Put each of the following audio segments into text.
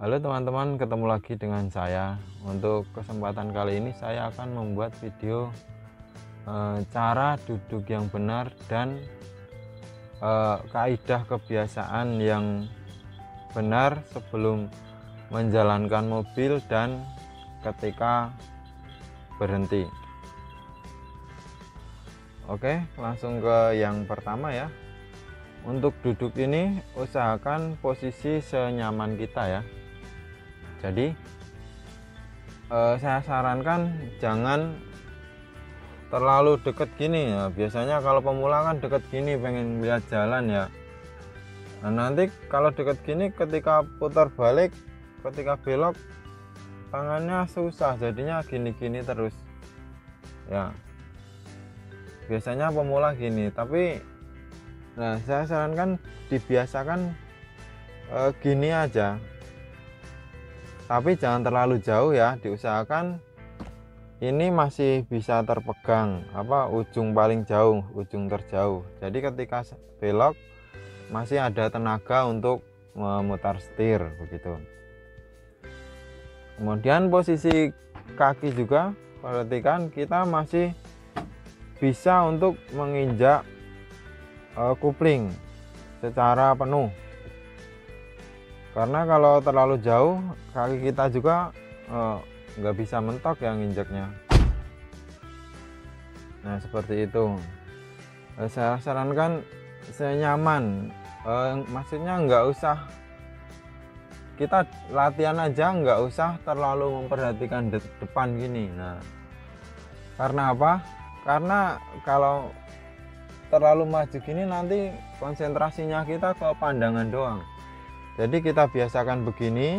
Halo teman-teman, ketemu lagi dengan saya. Untuk kesempatan kali ini saya akan membuat video cara duduk yang benar dan kaidah kebiasaan yang benar sebelum menjalankan mobil dan ketika berhenti. Oke, langsung ke yang pertama ya. Untuk duduk ini usahakan posisi senyaman kita ya. Jadi saya sarankan jangan terlalu deket gini ya. Biasanya kalau pemula kan deket gini pengen lihat jalan ya. Nah, nanti kalau deket gini ketika putar balik, ketika belok tangannya susah, jadinya gini-gini terus ya. Biasanya pemula gini, tapi nah saya sarankan dibiasakan gini aja, tapi jangan terlalu jauh ya. Diusahakan ini masih bisa terpegang ujung paling jauh, ujung terjauh. Jadi ketika belok masih ada tenaga untuk memutar setir begitu. Kemudian posisi kaki juga perhatikan, kita masih bisa untuk menginjak kupling secara penuh, karena kalau terlalu jauh kaki kita juga nggak bisa mentok yang injaknya. Nah seperti itu. Saya sarankan senyaman, maksudnya nggak usah kita latihan aja, nggak usah terlalu memperhatikan depan gini. Nah karena apa? Karena kalau terlalu maju gini nanti konsentrasinya kita ke pandangan doang. Jadi kita biasakan begini,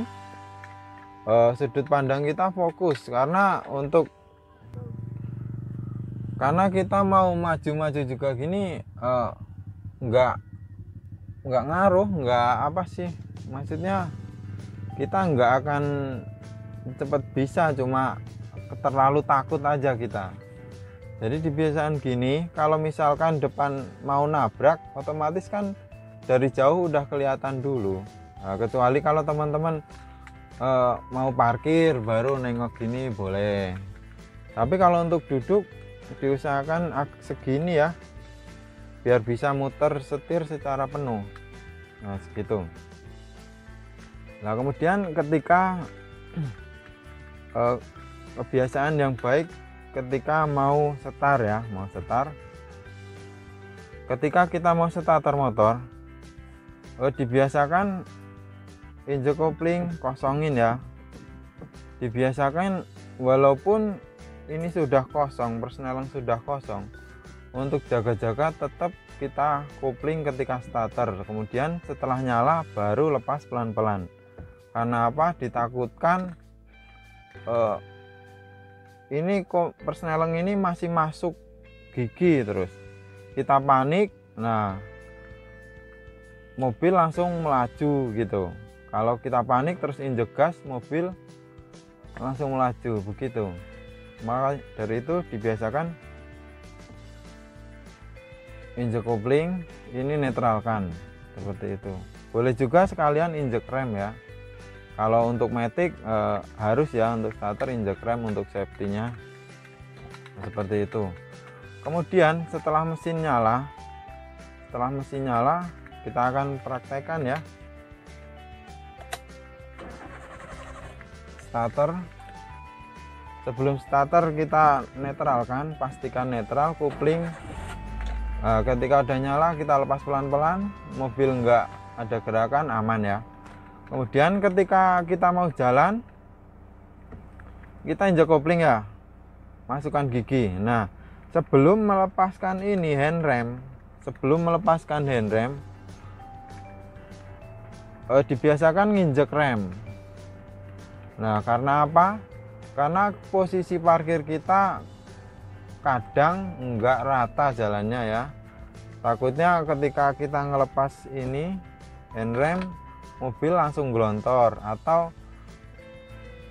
sudut pandang kita fokus, karena kita mau maju-maju juga gini nggak ngaruh, nggak apa sih, maksudnya kita nggak akan cepet bisa, cuma terlalu takut aja kita. Jadi dibiasakan gini, kalau misalkan depan mau nabrak otomatis kan dari jauh udah kelihatan dulu. Nah, kecuali kalau teman-teman mau parkir baru nengok gini boleh, tapi kalau untuk duduk diusahakan segini ya, biar bisa muter setir secara penuh. Nah segitu. Nah kemudian ketika kebiasaan yang baik ketika mau setar ya, ketika kita mau starter motor, dibiasakan injek kopling kosongin ya. Dibiasakan walaupun ini sudah kosong, persneling sudah kosong, untuk jaga-jaga tetap kita kopling ketika starter, kemudian setelah nyala baru lepas pelan-pelan. Karena apa? Ditakutkan ini kok persneling ini masih masuk gigi, terus kita panik, nah mobil langsung melaju gitu. Kalau kita panik terus injek gas, mobil langsung melaju begitu. Maka dari itu dibiasakan injek kopling ini netralkan seperti itu. Boleh juga sekalian injek rem ya. Kalau untuk matic harus ya, untuk starter injek rem untuk safety-nya. Seperti itu. Kemudian setelah mesin nyala kita akan praktekkan ya. Starter. Sebelum starter kita netralkan, pastikan netral kopling. Ketika udah nyala kita lepas pelan-pelan, mobil nggak ada gerakan, aman ya. Kemudian ketika kita mau jalan, kita injak kopling ya, masukkan gigi. Nah sebelum melepaskan ini handrem, dibiasakan nginjek rem. Nah karena apa? Karena posisi parkir kita kadang nggak rata jalannya ya. Takutnya ketika kita ngelepas ini handrem, mobil langsung gelontor, atau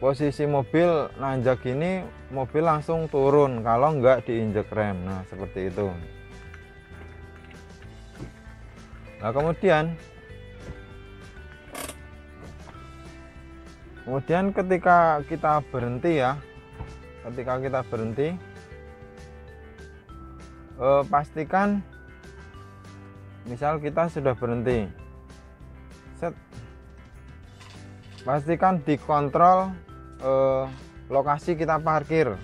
posisi mobil nanjak gini mobil langsung turun kalau nggak diinjek rem. Nah seperti itu. Nah kemudian Kemudian ketika kita berhenti ya, ketika kita berhenti, pastikan, misal kita sudah berhenti, pastikan dikontrol lokasi kita parkir.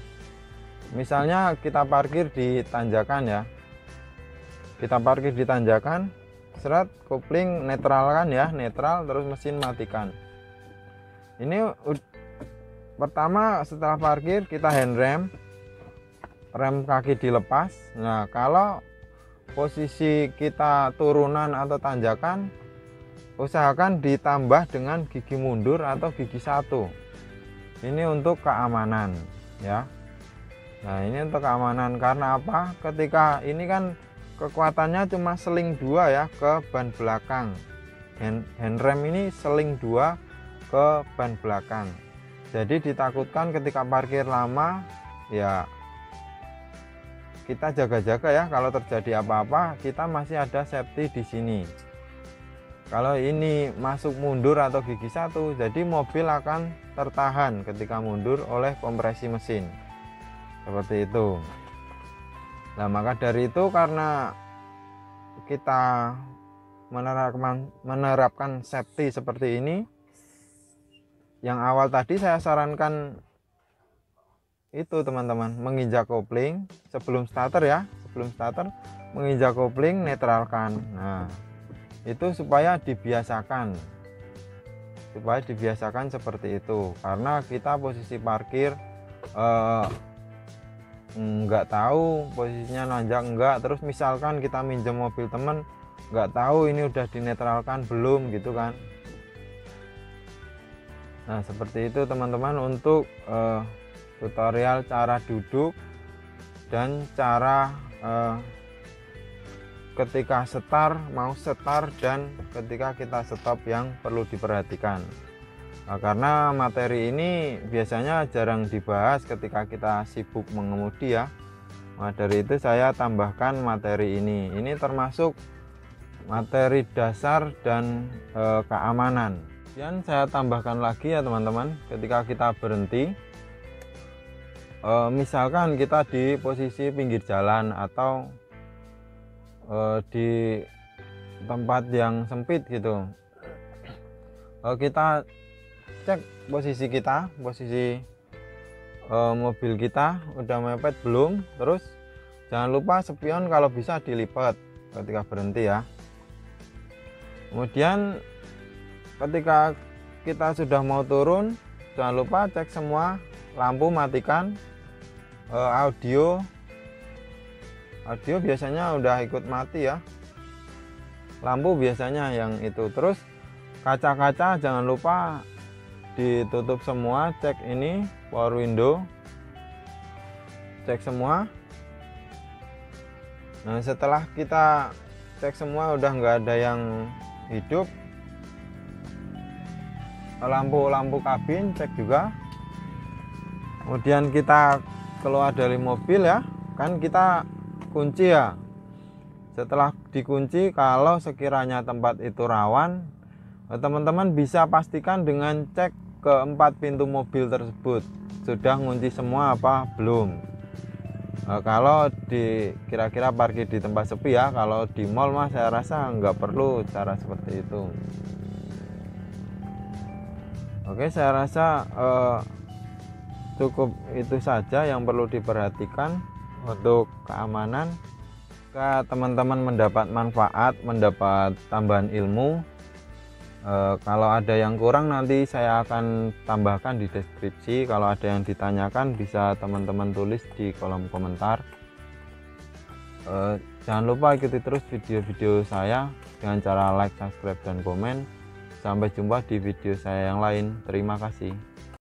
Misalnya kita parkir di tanjakan ya, kita parkir di tanjakan, seret, kopling netralkan ya, netral, terus mesin matikan. Ini pertama, setelah parkir kita handrem, rem kaki dilepas. Nah, kalau posisi kita turunan atau tanjakan, usahakan ditambah dengan gigi mundur atau gigi 1. Ini untuk keamanan ya. Nah, ini untuk keamanan karena apa? Ketika ini kan kekuatannya cuma seling 2 ya ke ban belakang. Handrem ini seling 2 ke ban belakang. Jadi ditakutkan ketika parkir lama ya, kita jaga-jaga ya, kalau terjadi apa-apa kita masih ada safety di sini. Kalau ini masuk mundur atau gigi 1, jadi mobil akan tertahan ketika mundur oleh kompresi mesin. Seperti itu. Nah, maka dari itu, karena kita menerapkan safety seperti ini, yang awal tadi saya sarankan itu teman-teman, menginjak kopling sebelum starter ya, sebelum starter menginjak kopling, netralkan. Nah, itu supaya dibiasakan seperti itu, karena kita posisi parkir nggak tahu posisinya nanjak enggak, terus misalkan kita minjem mobil temen, nggak tahu ini udah dinetralkan belum gitu kan. Nah, seperti itu teman-teman untuk tutorial cara duduk dan cara ketika mau setar dan ketika kita stop yang perlu diperhatikan. Nah, karena materi ini biasanya jarang dibahas ketika kita sibuk mengemudi ya. Nah, dari itu saya tambahkan materi ini. Ini termasuk materi dasar dan keamanan. Dan saya tambahkan lagi ya teman-teman, ketika kita berhenti, misalkan kita di posisi pinggir jalan atau di tempat yang sempit gitu, kita cek posisi kita, posisi mobil kita udah mepet belum, terus jangan lupa spion kalau bisa dilipat ketika berhenti ya. Kemudian ketika kita sudah mau turun, jangan lupa cek semua lampu, matikan. Audio biasanya udah ikut mati ya, lampu biasanya yang itu. Terus kaca-kaca jangan lupa ditutup semua, cek ini power window, cek semua. Nah, setelah kita cek semua udah nggak ada yang hidup, lampu kabin cek juga. Kemudian kita keluar dari mobil ya, kan kita kunci ya. Setelah dikunci, kalau sekiranya tempat itu rawan, teman-teman bisa pastikan dengan cek ke 4 pintu mobil tersebut sudah ngunci semua apa belum. Kalau kira-kira parkir di tempat sepi ya, kalau di mall mah saya rasa nggak perlu cara seperti itu. Oke, saya rasa cukup itu saja yang perlu diperhatikan untuk keamanan. Jika teman-teman mendapat manfaat, mendapat tambahan ilmu, kalau ada yang kurang nanti saya akan tambahkan di deskripsi. Kalau ada yang ditanyakan bisa teman-teman tulis di kolom komentar. Jangan lupa ikuti terus video-video saya dengan cara like, subscribe, dan komen. Sampai jumpa di video saya yang lain. Terima kasih.